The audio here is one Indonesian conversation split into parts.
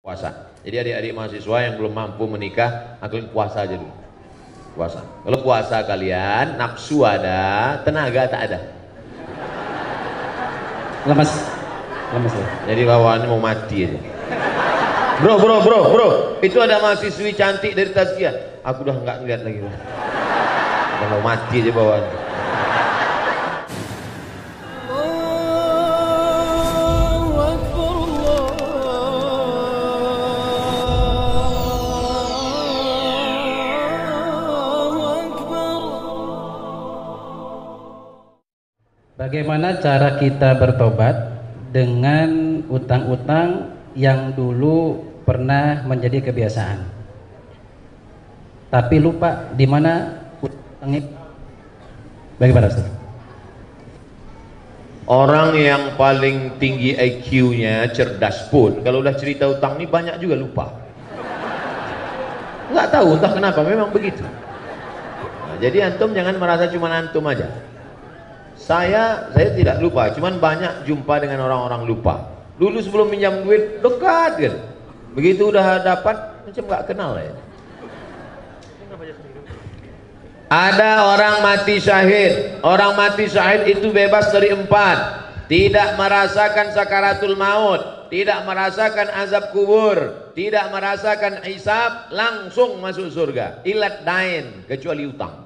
puasa. Jadi adik-adik mahasiswa yang belum mampu menikah, kalian puasa aja dulu. Puasa. Kalau puasa kalian, nafsu ada, tenaga tak ada. Lemes, lemes ya. Jadi bawaannya mau mati aja. Bro, itu ada mahasiswi cantik dari Tazkiyah. Aku udah nggak ngeliat lagi. Udah mau mati aja bawaannya. Bagaimana cara kita bertobat dengan utang-utang yang dulu pernah menjadi kebiasaan, tapi lupa di mana utangnya? Bagaimana, Ustaz? Orang yang paling tinggi IQ-nya, cerdas pun, kalau udah cerita utang ini banyak juga lupa. Nggak tahu entah kenapa, memang begitu. Nah, jadi antum jangan merasa cuma antum aja. Saya tidak lupa, cuman banyak jumpa dengan orang-orang lupa. Dulu sebelum minjam duit dekat kan, begitu udah dapat macam nggak kenal ya. Ada orang mati syahid. Orang mati syahid itu bebas dari 4: tidak merasakan sakaratul maut, tidak merasakan azab kubur, tidak merasakan hisab, langsung masuk surga. Ilat dain, kecuali utang.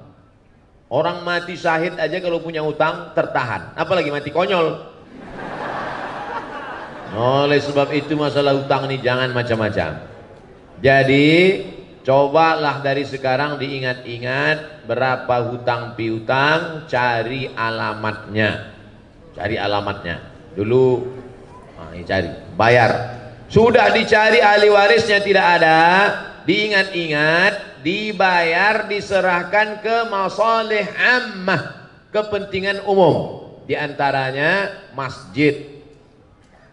Orang mati syahid aja kalau punya utang tertahan, apalagi mati konyol. Oleh sebab itu masalah utang ini jangan macam-macam. Jadi cobalah dari sekarang diingat-ingat berapa hutang piutang, cari alamatnya. Cari alamatnya. Dulu cari, bayar. Sudah dicari ahli warisnya tidak ada, diingat-ingat, dibayar, diserahkan ke masalih ammah, kepentingan umum. Di antaranya masjid,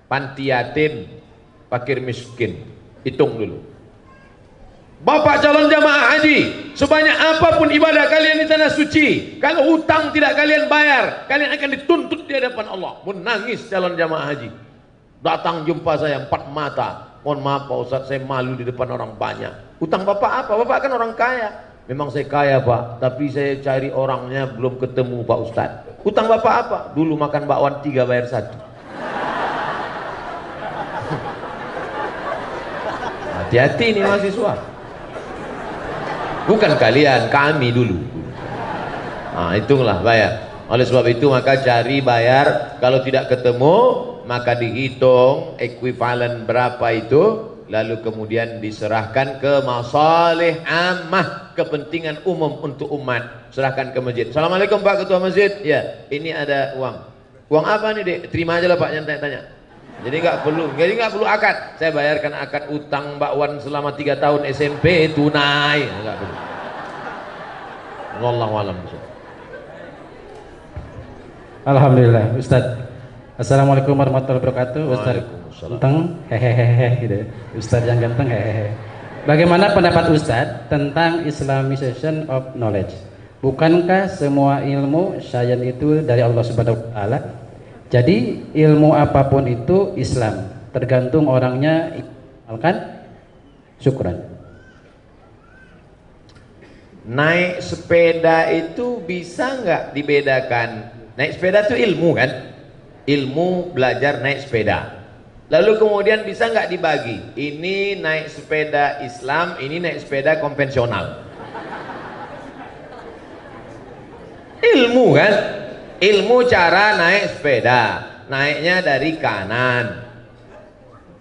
panti yatim, fakir miskin. Hitung dulu. Bapak calon jamaah haji, sebanyak apapun ibadah kalian di tanah suci, kalau hutang tidak kalian bayar, kalian akan dituntut di hadapan Allah. Menangis calon jamaah haji, datang jumpa saya 4 mata. Mohon maaf Pak Ustadz, saya malu di depan orang banyak. Hutang Bapak apa? Bapak kan orang kaya. Memang saya kaya Pak, tapi saya cari orangnya belum ketemu Pak Ustadz. Hutang Bapak apa? Dulu makan bakwan 3 bayar 1. Hati-hati nih mahasiswa. Bukan kalian, kami dulu. Nah, hitunglah bayar. Oleh sebab itu maka cari bayar. Kalau tidak ketemu maka dihitung ekuivalen berapa itu, lalu kemudian diserahkan ke masalih ammah, kepentingan umum untuk umat. Serahkan ke masjid. Assalamualaikum Pak Ketua Masjid. Ya, ini ada uang. Uang apa nih Dek? Terima aja lah Pak, jangan tanya-tanya. Jadi nggak perlu akad. Saya bayarkan akad utang Mbak Wan selama 3 tahun SMP tunai. Nggak perlu. Wallahu a'lam. Alhamdulillah, Ustaz. Assalamualaikum warahmatullahi wabarakatuh. Ustaz ganteng, hehehe gitu. Ustaz yang ganteng, hehehe. Bagaimana pendapat Ustaz tentang Islamization of knowledge? Bukankah semua ilmu sains itu dari Allah Subhanahu wa taala? Jadi ilmu apapun itu Islam, tergantung orangnya amalkan. Syukran. Naik sepeda itu bisa nggak dibedakan? Naik sepeda itu ilmu kan? Ilmu belajar naik sepeda. Lalu kemudian bisa nggak dibagi? Ini naik sepeda Islam, ini naik sepeda konvensional. Ilmu kan? Ilmu cara naik sepeda. Naiknya dari kanan.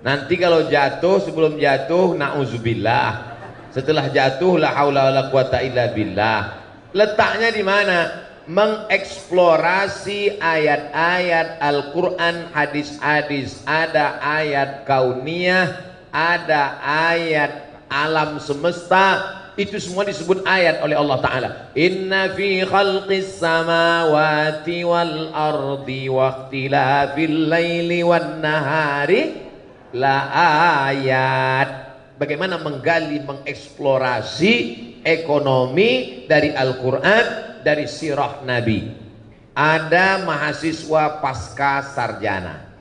Nanti kalau jatuh, sebelum jatuh na'udzubillah. Setelah jatuh la haula wala quwata illa billah. Letaknya di mana? Mengeksplorasi ayat-ayat Al-Quran, hadis-hadis. Ada ayat kauniyah, ada ayat alam semesta. Itu semua disebut ayat oleh Allah Ta'ala. Inna fi khalqis samawati wal ardi wa ikhtilafil laili wan nahari la ayat. Bagaimana menggali, mengeksplorasi ekonomi dari Al-Quran, dari sirah Nabi. Ada mahasiswa pasca sarjana.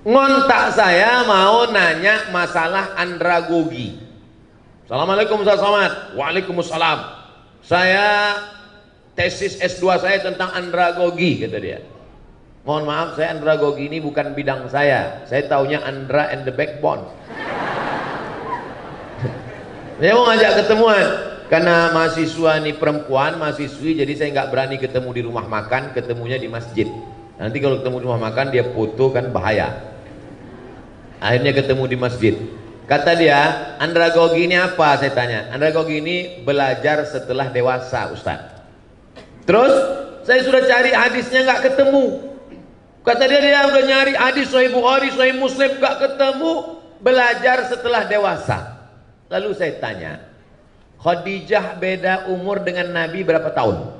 ngontak saya mau nanya masalah andragogi. Assalamualaikum Ustaz Somad. Waalaikumsalam. Saya tesis S2 saya tentang andragogi, kata dia. Mohon maaf, saya andragogi ini bukan bidang saya. Saya taunya Andra and the Backbone. Saya mau ngajak ketemuan karena mahasiswa ini perempuan, mahasiswi, jadi saya nggak berani ketemu di rumah makan, ketemunya di masjid. Nanti kalau ketemu di rumah makan dia foto kan bahaya. Akhirnya ketemu di masjid. Kata dia, andragogi ini apa? Saya tanya. Andragogi ini belajar setelah dewasa, Ustaz. Terus saya sudah cari hadisnya nggak ketemu. Kata dia udah nyari hadis Sahih Bukhari, Sahih Muslim, gak ketemu. Belajar setelah dewasa. Lalu saya tanya, Khadijah beda umur dengan Nabi berapa tahun?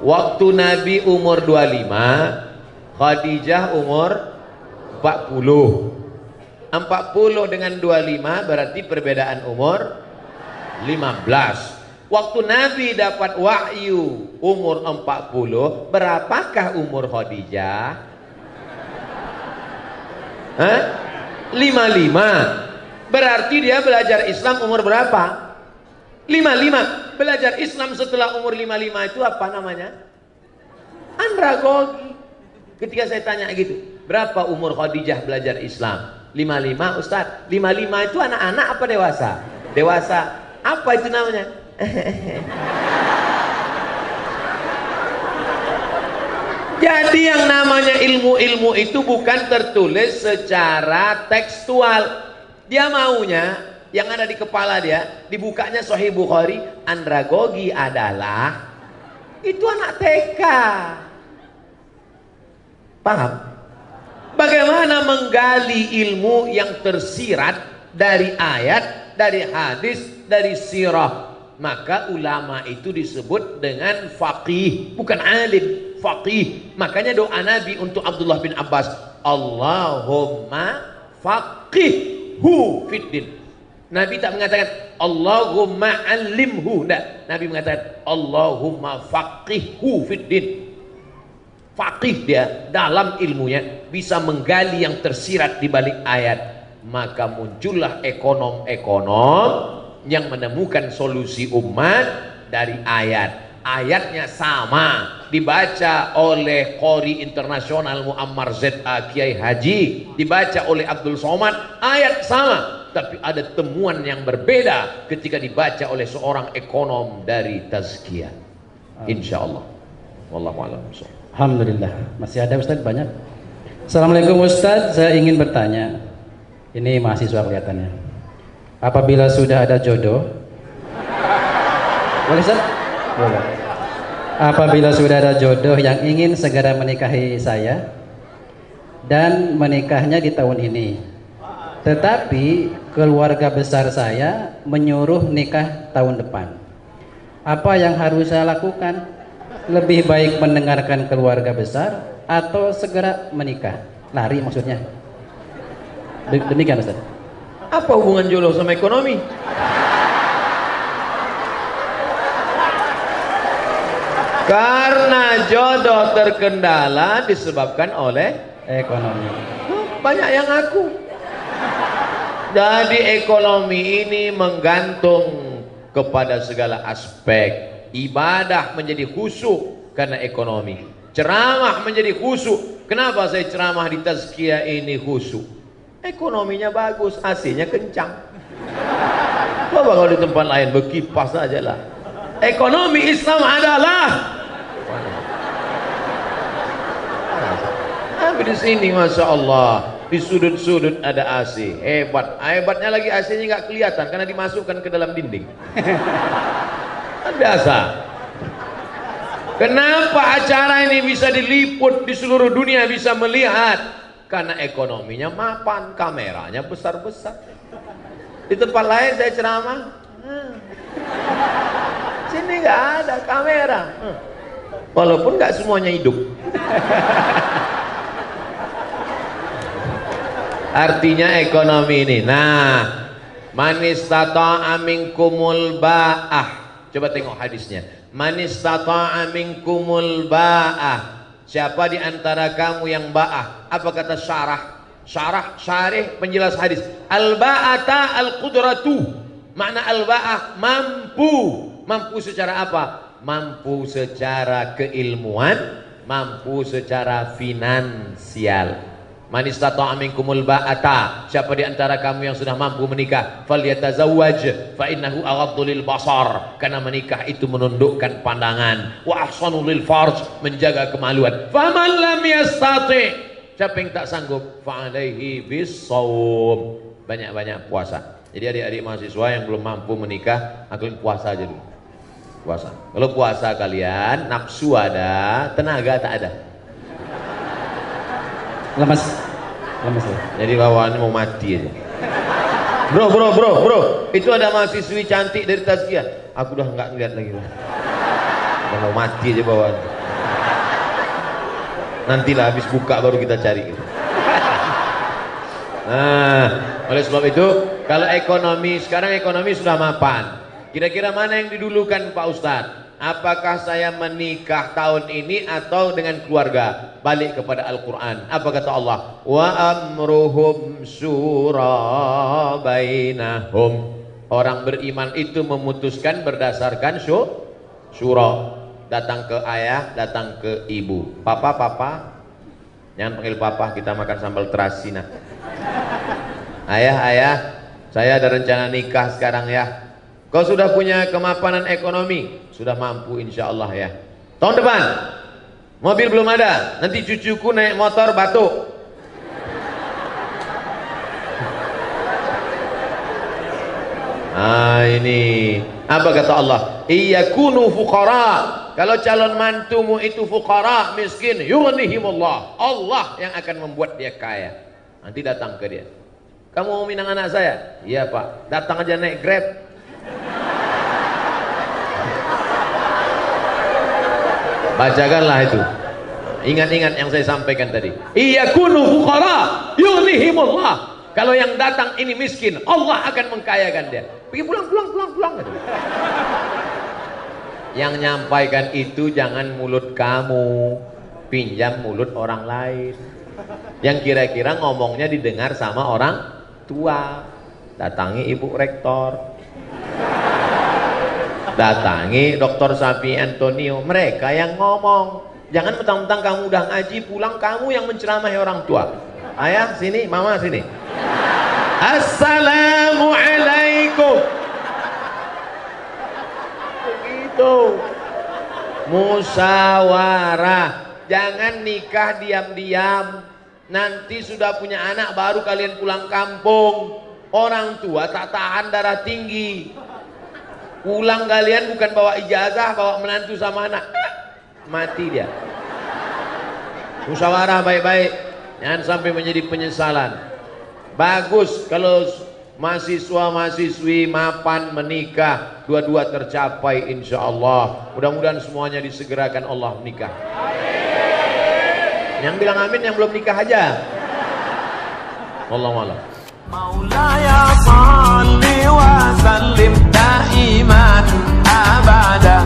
Waktu Nabi umur 25, Khadijah umur 40. 40 dengan 25 berarti perbedaan umur 15. Waktu Nabi dapat wahyu umur 40, berapakah umur Khadijah? 55. Berarti dia belajar Islam umur berapa? 55. Belajar Islam setelah umur 55 itu apa namanya? Andragogi. Ketika saya tanya gitu, berapa umur Khadijah belajar Islam? 55, Ustaz. 55 itu anak-anak apa dewasa? Dewasa. Apa itu namanya? Jadi yang namanya ilmu-ilmu itu bukan tertulis secara tekstual. Dia maunya yang ada di kepala dia, dibukanya Sahih Bukhari, andragogi adalah itu anak TK. Paham? Bagaimana menggali ilmu yang tersirat dari ayat, dari hadis, dari sirah. Maka ulama itu disebut dengan faqih, bukan alim, faqih. Makanya doa Nabi untuk Abdullah bin Abbas, Allahumma faqihhu fiddin. Nabi tak mengatakan Allahumma alimhu, enggak. Nabi mengatakan Allahumma faqihhu fiddin. Faqih dia dalam ilmunya, bisa menggali yang tersirat di balik ayat. Maka muncullah ekonom-ekonom yang menemukan solusi umat dari ayat. Ayatnya sama, dibaca oleh Qori Internasional Muammar Z.A. Kiai Haji, dibaca oleh Abdul Somad, ayat sama, tapi ada temuan yang berbeda ketika dibaca oleh seorang ekonom dari Tazkiyah. Insyaallah. Wallahu a'lam. Alhamdulillah. Masih ada Ustaz banyak. Assalamualaikum Ustaz, saya ingin bertanya. Ini mahasiswa kelihatannya. Apabila sudah ada jodoh, boleh Ustaz? Boleh. Apabila sudah ada jodoh yang ingin segera menikahi saya dan menikahnya di tahun ini, tetapi keluarga besar saya menyuruh nikah tahun depan, apa yang harus saya lakukan? Lebih baik mendengarkan keluarga besar atau segera menikah? Lari maksudnya. Demikian Ustaz. Apa hubungan jodoh sama ekonomi? Karena jodoh terkendala disebabkan oleh ekonomi. Banyak yang ngaku. Jadi ekonomi ini menggantung kepada segala aspek. Ibadah menjadi khusyuk karena ekonomi. Ceramah menjadi khusyuk. Kenapa saya ceramah di Tazkiyah ini khusyuk? Ekonominya bagus, AC-nya kencang. Coba kalau di tempat lain berkipas aja lah. Ekonomi Islam adalah di sini, masya Allah, di sudut-sudut ada AC. Hebat. Hebatnya lagi AC-nya nggak kelihatan karena dimasukkan ke dalam dinding. Biasa. Kenapa acara ini bisa diliput di seluruh dunia, bisa melihat? Karena ekonominya mapan, kameranya besar-besar. Di tempat lain saya ceramah, sini nggak ada kamera, walaupun nggak semuanya hidup. Artinya ekonomi ini. Nah, manis tata'a minkumul ba'ah. Coba tengok hadisnya. Manis tata'a minkumul ba'ah. Siapa di antara kamu yang ba'ah? Apa kata syarah? Syarih penjelas hadis. Al-ba'ata al-qudratu. Makna al-ba'ah mampu. Mampu secara apa? Mampu secara keilmuan, mampu secara finansial. Man istata'a minkumul ba'ata, siapa di antara kamu yang sudah mampu menikah, falyatazawwaj fa innahu aghaddu lil basar, karena menikah itu menundukkan pandangan, wa ahsanu lil farj, menjaga kemaluan. Faman lam yastati, siapa yang tak sanggup, fa alaihi bis-shaum, banyak-banyak puasa. Jadi adik-adik mahasiswa yang belum mampu menikah, kalian puasa aja dulu. Puasa. Kalau puasa kalian nafsu ada, tenaga tak ada. Lemes ya. Jadi bawaannya mau mati aja. Bro, itu ada mahasiswi cantik dari Tazkiyah. Aku udah nggak ngeliat lagi. Udah mau mati aja bawaannya. Nantilah habis buka baru kita cari. Nah, oleh sebab itu, kalau ekonomi sekarang ekonomi sudah mapan. Kira-kira mana yang didulukan Pak Ustadz? Apakah saya menikah tahun ini atau dengan keluarga? Balik kepada Al-Quran. Apa kata Allah? Wa amruhum syura bainahum. Orang beriman itu memutuskan berdasarkan syura. Datang ke ayah, datang ke ibu. Papa. Jangan panggil papa, kita makan sambal terasi nah. Ayah, saya ada rencana nikah sekarang ya. Kau sudah punya kemapanan ekonomi, sudah mampu insya Allah ya. Tahun depan mobil belum ada, nanti cucuku naik motor batuk. Ini apa kata Allah? Iyakunu fuqara. Kalau calon mantumu itu fuqara, miskin, yughnihimullah. Allah yang akan membuat dia kaya. Nanti datang ke dia. Kamu mau minang anak saya? Iya Pak. Datang aja naik Grab. Bacakanlah itu. Ingat-ingat yang saya sampaikan tadi. Iyakunu fuqara yughnihimullah. Kalau yang datang ini miskin, Allah akan mengkayakan dia. Pergi pulang. Yang nyampaikan itu jangan mulut kamu, pinjam mulut orang lain. Yang kira-kira ngomongnya didengar sama orang tua. Datangi ibu rektor, datangi Dr. Safi Antonio, mereka yang ngomong. Jangan mentang-mentang kamu udah ngaji pulang kamu yang menceramahi orang tua. Ayah sini, mama sini. Assalamualaikum. Begitu. Musyawarah. Jangan nikah diam-diam. Nanti sudah punya anak baru kalian pulang kampung. Orang tua tak tahan darah tinggi. Pulang kalian bukan bawa ijazah, bawa menantu sama anak. Mati dia. Musyawarah baik-baik. Jangan sampai menjadi penyesalan. Bagus kalau mahasiswa-mahasiswi mapan menikah, dua-dua tercapai insya Allah. Mudah-mudahan semuanya disegerakan Allah menikah. Yang bilang amin yang belum nikah aja. Wallahu a'lam. Maulaya shalli wa sallim daiman abada